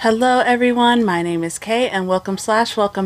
Hello everyone, my name is Kay and welcome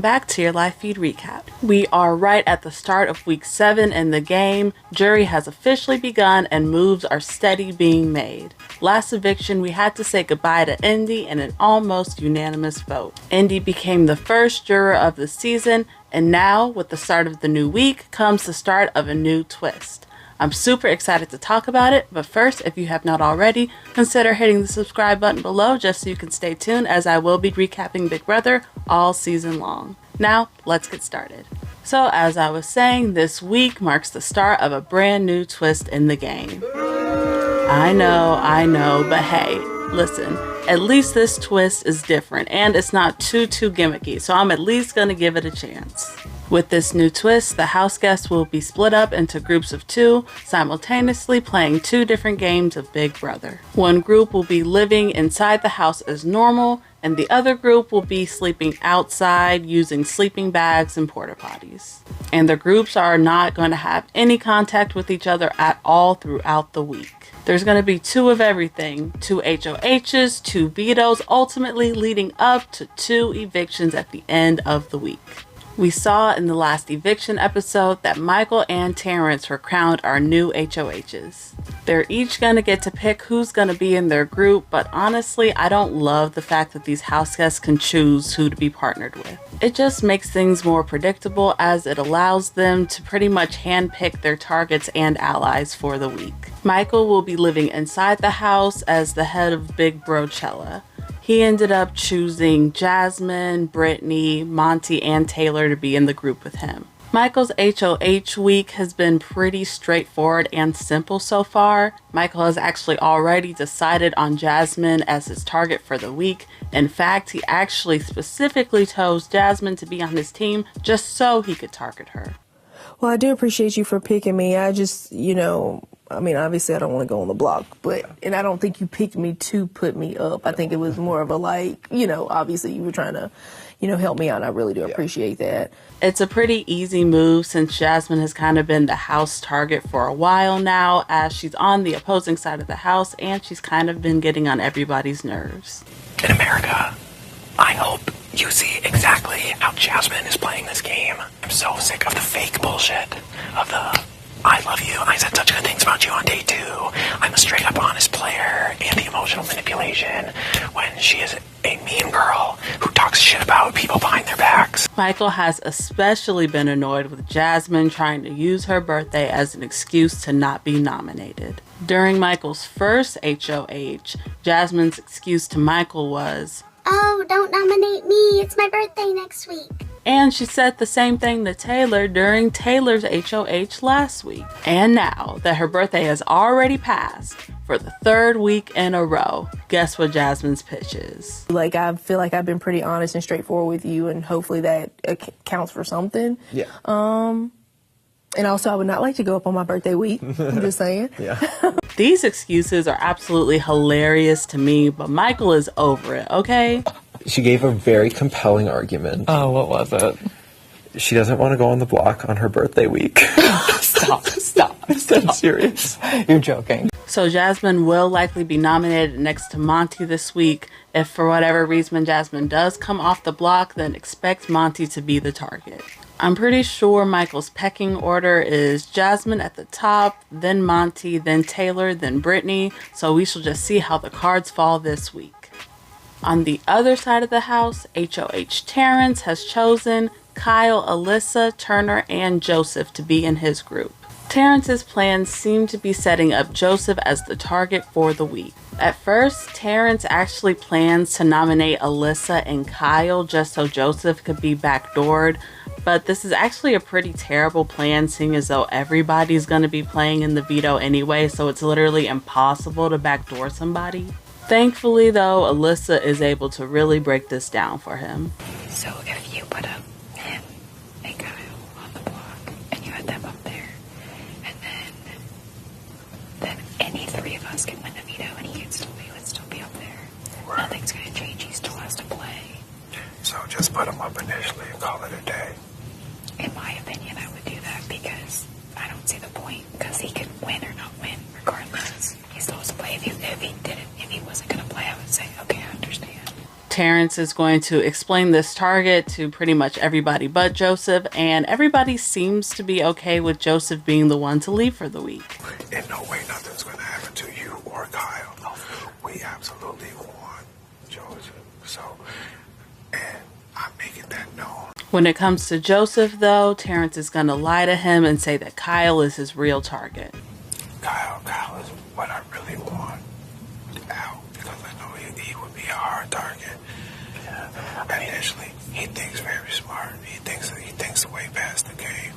back to your live feed recap. We are right at the start of week 7 in the game. Jury has officially begun and moves are steady being made. Last eviction we had to say goodbye to Indy in an almost unanimous vote. Indy became the first juror of the season, and now with the start of the new week comes the start of a new twist. I'm super excited to talk about it, but first, if you have not already, consider hitting the subscribe button below just so you can stay tuned, as I will be recapping Big Brother all season long. Now, let's get started. So as I was saying, this week marks the start of a brand new twist in the game. I know, but hey, listen, at least this twist is different and it's not too gimmicky, so I'm at least gonna give it a chance. With this new twist, the house guests will be split up into groups of 2, simultaneously playing 2 different games of Big Brother. One group will be living inside the house as normal, and the other group will be sleeping outside using sleeping bags and porta potties. And the groups are not going to have any contact with each other at all throughout the week. There's going to be 2 of everything, 2 HOHs, 2 vetoes, ultimately leading up to 2 evictions at the end of the week. We saw in the last eviction episode that Michael and Terrance were crowned our new HOHs. They're each gonna get to pick who's gonna be in their group, but honestly, I don't love the fact that these house guests can choose who to be partnered with. It just makes things more predictable, as it allows them to pretty much handpick their targets and allies for the week. Michael will be living inside the house as the head of Big Brochella. He ended up choosing Jasmine, Brittany, Monte, and Taylor to be in the group with him. Michael's HOH week has been pretty straightforward and simple so far. Michael has actually already decided on Jasmine as his target for the week. In fact, he actually specifically chose Jasmine to be on his team just so he could target her. Well, I do appreciate you for picking me. I just, obviously I don't want to go on the block, and I don't think you picked me to put me up. I think it was more of a obviously you were trying to, help me out. I really do appreciate that. It's a pretty easy move since Jasmine has kind of been the house target for a while now, as she's on the opposing side of the house and she's kind of been getting on everybody's nerves. In America, I hope you see exactly how Jasmine is playing this game. I'm so sick of the fake bullshit, of the I love you, I said such good things about you on day 2, I'm a straight up honest player, and the emotional manipulation when she is a mean girl who talks shit about people behind their backs. Michael has especially been annoyed with Jasmine trying to use her birthday as an excuse to not be nominated. During Michael's first HOH, Jasmine's excuse to Michael was, "Oh, don't nominate me, it's my birthday next week." And she said the same thing to Taylor during Taylor's HOH last week. And now that her birthday has already passed for the 3rd week in a row, guess what Jasmine's pitch is? I feel like I've been pretty honest and straightforward with you, and hopefully that counts for something. Yeah. And also, I would not like to go up on my birthday week. I'm just saying. Yeah. These excuses are absolutely hilarious to me, but Michael is over it, okay? She gave a very compelling argument. Oh, what was it? She doesn't want to go on the block on her birthday week. Stop. I'm serious. You're joking. So Jasmine will likely be nominated next to Monte this week. If for whatever reason Jasmine does come off the block, then expect Monte to be the target. I'm pretty sure Michael's pecking order is Jasmine at the top, then Monte, then Taylor, then Brittany, so we shall just see how the cards fall this week. On the other side of the house, HOH Terrance has chosen Kyle, Alyssa, Turner, and Joseph to be in his group. Terrance's plans seem to be setting up Joseph as the target for the week. At first, Terrance actually plans to nominate Alyssa and Kyle just so Joseph could be backdoored, but this is actually a pretty terrible plan, seeing as though everybody's going to be playing in the veto anyway, so it's literally impossible to backdoor somebody. Thankfully though, Alyssa is able to really break this down for him. So if you put up him and Kyle on the block and you had them up there, and then any 3 of us can win the veto and he would still be up there. Right. Nothing's going to change. He still has to play. So just put him up initially and call it a day. In my opinion, I would do that because I don't see the point, because he can win or not win regardless. He still has to play. If he wasn't going to play, I would say, okay, I understand. Terrance is going to explain this target to pretty much everybody but Joseph, and everybody seems to be okay with Joseph being the one to leave for the week. In no way nothing's going to happen to you or Kyle. We absolutely want Joseph. So, and I'm making that known. When it comes to Joseph, though, Terrance is going to lie to him and say that Kyle is his real target. Kyle is what I really want out, because I know he would be a hard target. Yeah. Initially, he thinks very smart. He thinks way past the game.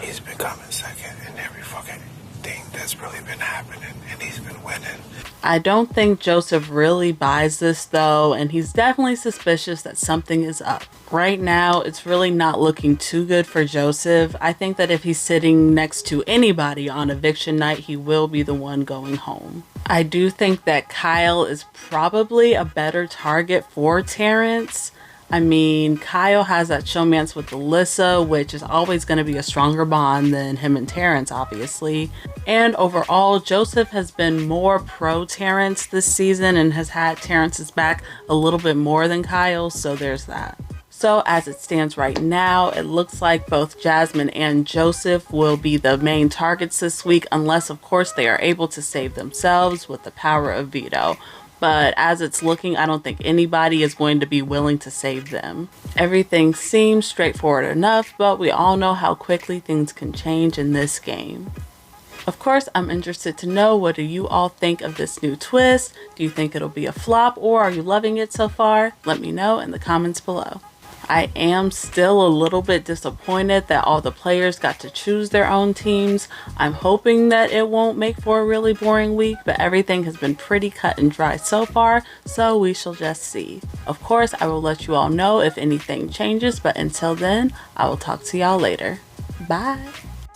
He's been coming second in every fucking thing that's really been happening, and he's been winning. I don't think Joseph really buys this, though, and he's definitely suspicious that something is up. Right now, it's really not looking too good for Joseph. I think that if he's sitting next to anybody on eviction night, he will be the one going home. I do think that Kyle is probably a better target for Terrance. I mean, Kyle has that showmance with Alyssa, which is always going to be a stronger bond than him and Terrance, obviously. And overall, Joseph has been more pro Terrance this season and has had Terrance's back a little bit more than Kyle, so there's that. So as it stands right now, it looks like both Jasmine and Joseph will be the main targets this week, unless of course they are able to save themselves with the power of veto. But as it's looking, I don't think anybody is going to be willing to save them. Everything seems straightforward enough, but we all know how quickly things can change in this game. Of course, I'm interested to know, what do you all think of this new twist? Do you think it'll be a flop, or are you loving it so far? Let me know in the comments below. I am still a little bit disappointed that all the players got to choose their own teams. I'm hoping that it won't make for a really boring week, but everything has been pretty cut and dry so far, so we shall just see. Of course, I will let you all know if anything changes, but until then, I will talk to y'all later. Bye!